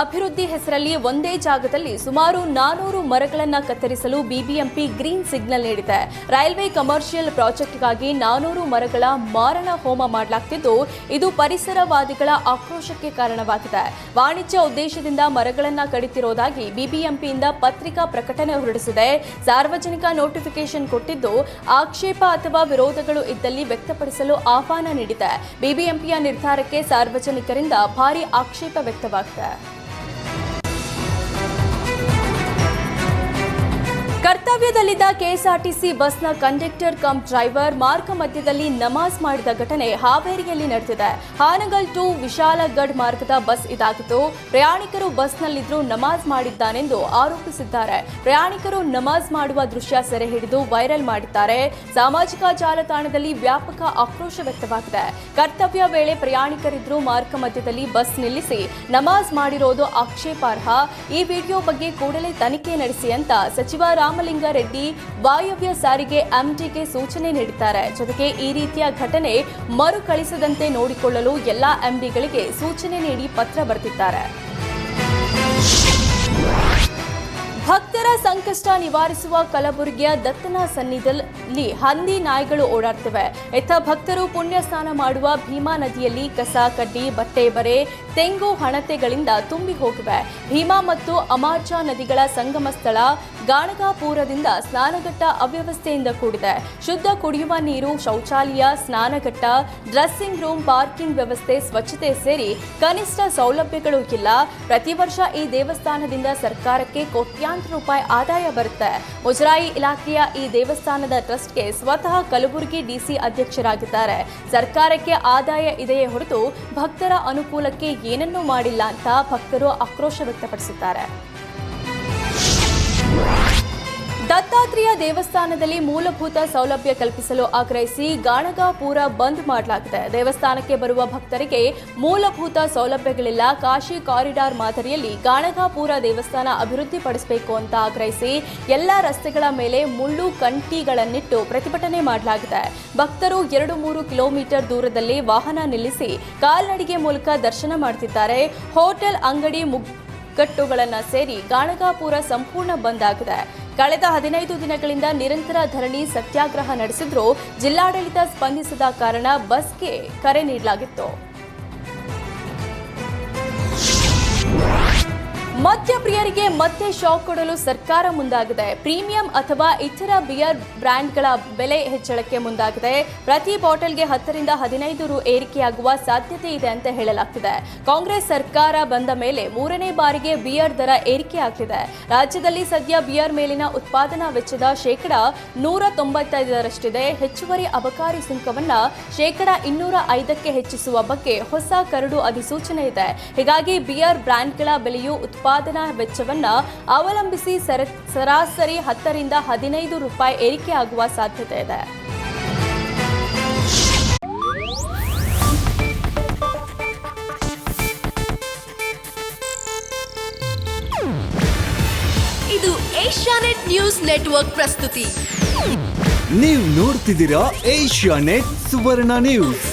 ಅಭಿವೃದ್ಧಿ ಹೆಸರಲ್ಲಿ ಒಂದೇ ಜಾಗದಲ್ಲಿ ಸುಮಾರು 400 ಮರಗಳನ್ನು ಕತ್ತರಿಸಲು ಬಿಬಿಎಂಪಿ ಗ್ರೀನ್ ಸಿಗ್ನಲ್ ನೀಡಿದೆ. ರೈಲ್ವೆ ಕಮರ್ಷಿಯಲ್ ಪ್ರಾಜೆಕ್ಟ್ಗಾಗಿ 400 ಮರಗಳ ಮಾರಣ ಹೋಮ ಮಾಡಲಾಗುತ್ತಿದ್ದು, ಇದು ಪರಿಸರವಾದಿಗಳ ಆಕ್ರೋಶಕ್ಕೆ ಕಾರಣವಾಗಿದೆ. ವಾಣಿಜ್ಯ ಉದ್ದೇಶದಿಂದ ಮರಗಳನ್ನು ಕಡಿತಿರುವುದಾಗಿ ಬಿಬಿಎಂಪಿಯಿಂದ ಪತ್ರಿಕಾ ಪ್ರಕಟಣೆ ಹೊರಡಿಸಿದೆ. ಸಾರ್ವಜನಿಕ ನೋಟಿಫಿಕೇಶನ್ ಕೊಟ್ಟಿದ್ದು, ಆಕ್ಷೇಪ ಅಥವಾ ವಿರೋಧಗಳು ಇದ್ದಲ್ಲಿ ವ್ಯಕ್ತಪಡಿಸಲು ಆಹ್ವಾನ ನೀಡಿದೆ. ಬಿಬಿಎಂಪಿಯ ನಿರ್ಧಾರಕ್ಕೆ ಸಾರ್ವಜನಿಕರಿಂದ ಭಾರಿ ಆಕ್ಷೇಪ ವ್ಯಕ್ತವಾಗಿದೆ. ಕರ್ತವ್ಯದಲ್ಲಿದ್ದ ಕೆಎಸ್ಆರ್ಟಿಸಿ ಬಸ್ನ ಕಂಡಕ್ಟರ್ ಕಮ್ ಡ್ರೈವರ್ ಮಾರ್ಗ ಮಧ್ಯದಲ್ಲಿ ನಮಾಜ್ ಮಾಡಿದ ಘಟನೆ ಹಾವೇರಿಯಲ್ಲಿ ನಡೆದಿದೆ. ಹಾನಗಲ್ ಟು ವಿಶಾಲಗಢ್ ಮಾರ್ಗದ ಬಸ್ ಇದಾಗಿದ್ದು, ಪ್ರಯಾಣಿಕರು ಬಸ್ನಲ್ಲಿದ್ದರೂ ನಮಾಜ್ ಮಾಡಿದ್ದಾನೆಂದು ಆರೋಪಿಸಿದ್ದಾರೆ. ಪ್ರಯಾಣಿಕರು ನಮಾಜ್ ಮಾಡುವ ದೃಶ್ಯ ಸೆರೆ ಹಿಡಿದು ವೈರಲ್ ಮಾಡಿದ್ದಾರೆ. ಸಾಮಾಜಿಕ ಜಾಲತಾಣದಲ್ಲಿ ವ್ಯಾಪಕ ಆಕ್ರೋಶ ವ್ಯಕ್ತವಾಗಿದೆ. ಕರ್ತವ್ಯ ವೇಳೆ ಪ್ರಯಾಣಿಕರಿದ್ದರೂ ಮಾರ್ಗ ಮಧ್ಯದಲ್ಲಿ ಬಸ್ ನಿಲ್ಲಿಸಿ ನಮಾಜ್ ಮಾಡಿರೋದು ಆಕ್ಷೇಪಾರ್ಹ. ಈ ವಿಡಿಯೋ ಬಗ್ಗೆ ಕೂಡಲೇ ತನಿಖೆ ನಡೆಸಿ ಅಂತ ಸಚಿವ ರಾಮಲಿಂಗಾರೆಡ್ಡಿ ವಾಯವ್ಯ ಸಾರಿಗೆ ಎಂಡಿಗೆ ಸೂಚನೆ ನೀಡಿದ್ದಾರೆ. ಜೊತೆಗೆ ಈ ರೀತಿಯ ಘಟನೆ ಮರುಕಳಿಸದಂತೆ ನೋಡಿಕೊಳ್ಳಲು ಎಲ್ಲಾ ಎಂಡಿಗಳಿಗೆ ಸೂಚನೆ ನೀಡಿ ಪತ್ರ ಬರೆದಿದ್ದಾರೆ. ಭಕ್ತರ ಸಂಕಷ್ಟ ನಿವಾರಿಸುವ ಕಲಬುರಗಿಯ ದತ್ತನ ಸನ್ನಿಧಿಯಲ್ಲಿ ಹಂದಿ ನಾಯಿಗಳು ಓಡಾಡ್ತಿವೆ. ಎತ್ತ ಭಕ್ತರು ಪುಣ್ಯ ಸ್ನಾನ ಮಾಡುವ ಭೀಮಾ ನದಿಯಲ್ಲಿ ಕಸ, ಕಡ್ಡಿ, ಬಟ್ಟೆ ಬರೆ, ತೆಂಗು ಹಣತೆಗಳಿಂದ ತುಂಬಿ ಹೋಗಿವೆ. ಭೀಮಾ ಮತ್ತು ಅಮಾರ್ಚಾ ನದಿಗಳ ಸಂಗಮ ಸ್ಥಳ ಗಾಣಗಾಪುರದಿಂದ ಸ್ನಾನಘಟ್ಟ ಅವ್ಯವಸ್ಥೆಯಿಂದ ಕೂಡಿದೆ. ಶುದ್ಧ ಕುಡಿಯುವ ನೀರು, ಶೌಚಾಲಯ, ಸ್ನಾನಘಟ್ಟ, ಡ್ರೆಸ್ಸಿಂಗ್ ರೂಮ್, ಪಾರ್ಕಿಂಗ್ ವ್ಯವಸ್ಥೆ, ಸ್ವಚ್ಛತೆ ಸೇರಿ ಕನಿಷ್ಠ ಸೌಲಭ್ಯಗಳು ಇಲ್ಲ. ಪ್ರತಿ ವರ್ಷ ಈ ದೇವಸ್ಥಾನದಿಂದ ಸರ್ಕಾರಕ್ಕೆ ಕೋಟ್ಯಾಂತರ ರೂಪಾಯಿ ಆದಾಯ ಬರುತ್ತೆ. ಮುಜರಾಯಿ ಇಲಾಖೆಯ ಈ ದೇವಸ್ಥಾನದ ಟ್ರಸ್ಟ್ಗೆ ಸ್ವತಃ ಕಲಬುರಗಿ ಡಿಸಿ ಅಧ್ಯಕ್ಷರಾಗಿದ್ದಾರೆ. ಸರ್ಕಾರಕ್ಕೆ ಆದಾಯ ಇದೆಯೇ ಹೊರತು ಭಕ್ತರ ಅನುಕೂಲಕ್ಕೆ ಏನನ್ನೂ ಮಾಡಿಲ್ಲ ಅಂತ ಭಕ್ತರು ಆಕ್ರೋಶ ವ್ಯಕ್ತಪಡಿಸಿದ್ದಾರೆ. ದತ್ತಾತ್ರೇಯ ದೇವಸ್ಥಾನದಲ್ಲಿ ಮೂಲಭೂತ ಸೌಲಭ್ಯ ಕಲ್ಪಿಸಲು ಆಗ್ರಹಿಸಿ ಗಾಣಗಾಪುರ ಬಂದ್ ಮಾಡಲಾಗಿದೆ. ದೇವಸ್ಥಾನಕ್ಕೆ ಬರುವ ಭಕ್ತರಿಗೆ ಮೂಲಭೂತ ಸೌಲಭ್ಯಗಳಿಲ್ಲ. ಕಾಶಿ ಕಾರಿಡಾರ್ ಮಾದರಿಯಲ್ಲಿ ಗಾಣಗಾಪುರ ದೇವಸ್ಥಾನ ಅಭಿವೃದ್ಧಿಪಡಿಸಬೇಕು ಅಂತ ಆಗ್ರಹಿಸಿ ಎಲ್ಲ ರಸ್ತೆಗಳ ಮೇಲೆ ಮುಳ್ಳು ಕಂಟಿಗಳನ್ನಿಟ್ಟು ಪ್ರತಿಭಟನೆ ಮಾಡಲಾಗಿದೆ. ಭಕ್ತರು 2-3 ಕಿಲೋಮೀಟರ್ ದೂರದಲ್ಲಿ ವಾಹನ ನಿಲ್ಲಿಸಿ ಕಾಲ್ನಡಿಗೆ ಮೂಲಕ ದರ್ಶನ ಮಾಡುತ್ತಿದ್ದಾರೆ. ಹೋಟೆಲ್, ಅಂಗಡಿ ಮುಗ್ಗಟ್ಟುಗಳನ್ನು ಸೇರಿ ಗಾಣಗಾಪುರ ಸಂಪೂರ್ಣ ಬಂದ್ ಆಗಿದೆ. ಕಳೆದ 15 ದಿನಗಳಿಂದ ನಿರಂತರ ಧರಣಿ ಸತ್ಯಾಗ್ರಹ ನಡೆಸಿದ್ರೂ ಜಿಲ್ಲಾಡಳಿತ ಸ್ಪಂದಿಸದ ಕಾರಣ ಬಸ್ಗೆ ಕರೆ ನೀಡಲಾಗಿತ್ತು. ಮದ್ಯಪ್ರಿಯರಿಗೆ ಮತ್ತೆ ಶಾಕ್ ಕೊಡಲು ಸರ್ಕಾರ ಮುಂದಾಗಿದೆ. ಪ್ರೀಮಿಯಂ ಅಥವಾ ಇತರ ಬಿಯರ್ ಬ್ರ್ಯಾಂಡ್ಗಳ ಬೆಲೆ ಹೆಚ್ಚಳಕ್ಕೆ ಮುಂದಾಗಿದೆ. ಪ್ರತಿ ಬಾಟಲ್ಗೆ 10 ರಿಂದ 15 ರು ಏರಿಕೆಯಾಗುವ ಸಾಧ್ಯತೆ ಇದೆ ಅಂತ ಹೇಳಲಾಗ್ತಿದೆ. ಕಾಂಗ್ರೆಸ್ ಸರ್ಕಾರ ಬಂದ ಮೇಲೆ 3ನೇ ಬಾರಿಗೆ ಬಿಯರ್ ದರ ಏರಿಕೆಯಾಗ್ತಿದೆ. ರಾಜ್ಯದಲ್ಲಿ ಸದ್ಯ ಬಿಯರ್ ಮೇಲಿನ ಉತ್ಪಾದನಾ ವೆಚ್ಚದ ಶೇಕಡಾ 195ರಷ್ಟಿದೆ. ಹೆಚ್ಚುವರಿ ಅಬಕಾರಿ ಸುಂಕವನ್ನ ಶೇಕಡಾ 205ಕ್ಕೆ ಹೆಚ್ಚಿಸುವ ಬಗ್ಗೆ ಹೊಸ ಕರಡು ಅಧಿಸೂಚನೆ ಇದೆ. ಹೀಗಾಗಿ ಬಿಯರ್ ಬ್ರ್ಯಾಂಡ್ಗಳ ಬೆಲೆಯು ಉತ್ಪಾದನಾ ವೆಚ್ಚವನ್ನ ಅವಲಂಬಿಸಿ ಸರಾಸರಿ 10 ರಿಂದ 15 ರೂಪಾಯಿ ಏರಿಕೆಯಾಗುವ ಸಾಧ್ಯತೆ ಇದೆ. ಇದು ಏಷ್ಯಾನೆಟ್ ನ್ಯೂಸ್ ನೆಟ್ವರ್ಕ್ ಪ್ರಸ್ತುತಿ. ನೀವು ನೋಡ್ತಿದ್ದೀರಾ ಏಷ್ಯಾನೆಟ್ ಸುವರ್ಣ ನ್ಯೂಸ್.